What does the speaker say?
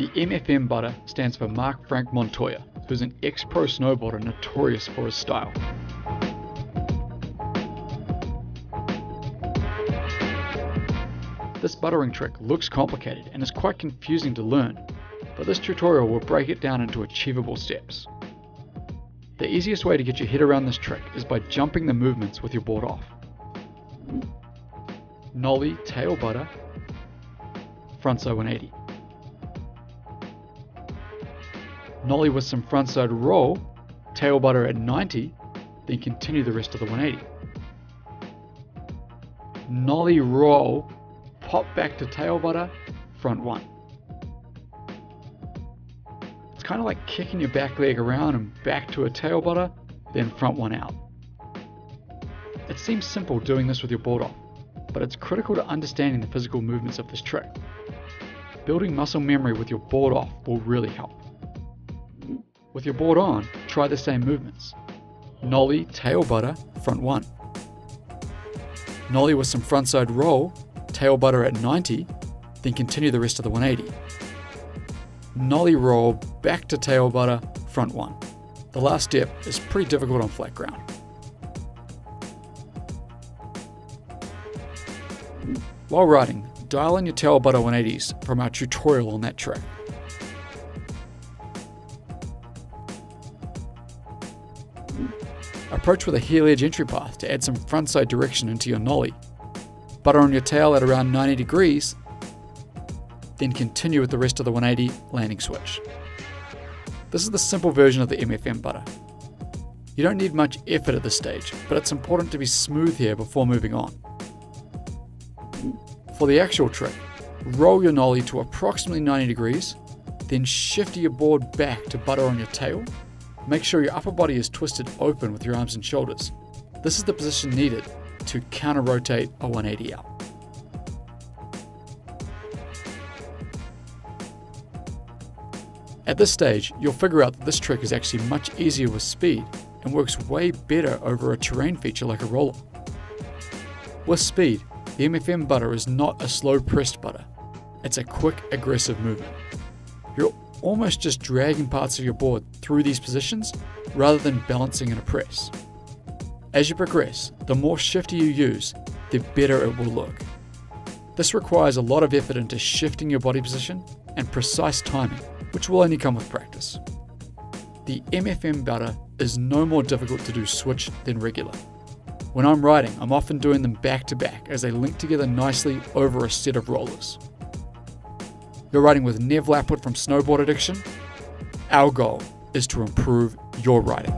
The MFM Butter stands for Mark Frank Montoya, who's an ex-pro snowboarder notorious for his style. This buttering trick looks complicated and is quite confusing to learn, but this tutorial will break it down into achievable steps. The easiest way to get your head around this trick is by jumping the movements with your board off. Nollie, tail butter, frontside 180. Nollie with some frontside roll, tail butter at 90, then continue the rest of the 180. Nollie roll, pop back to tail butter, front 1. It's kind of like kicking your back leg around and back to a tail butter, then front 1 out. It seems simple doing this with your board off, but it's critical to understanding the physical movements of this trick. Building muscle memory with your board off will really help. With your board on, try the same movements. Nollie, tail butter, front 1. Nollie with some frontside roll, tail butter at 90, then continue the rest of the 180. Nollie roll, back to tail butter, front 1. The last step is pretty difficult on flat ground. While riding, dial in your tail butter 180s from our tutorial on that trick. Approach with a heel edge entry path to add some frontside direction into your nollie. Butter on your tail at around 90 degrees, then continue with the rest of the 180 landing switch. This is the simple version of the MFM butter. You don't need much effort at this stage, but it's important to be smooth here before moving on. For the actual trick, roll your nollie to approximately 90 degrees, then shift your board back to butter on your tail. Make sure your upper body is twisted open with your arms and shoulders. This is the position needed to counter-rotate a 180 out. At this stage, you'll figure out that this trick is actually much easier with speed and works way better over a terrain feature like a roller. With speed, the MFM butter is not a slow pressed butter. It's a quick, aggressive movement. You're almost just dragging parts of your board through these positions rather than balancing in a press. As you progress, the more shifter you use, the better it will look. This requires a lot of effort into shifting your body position and precise timing, which will only come with practice. The MFM butter is no more difficult to do switch than regular. When I'm riding, I'm often doing them back to back as they link together nicely over a set of rollers. You're riding with Nev Lapwood from Snowboard Addiction. Our goal is to improve your riding.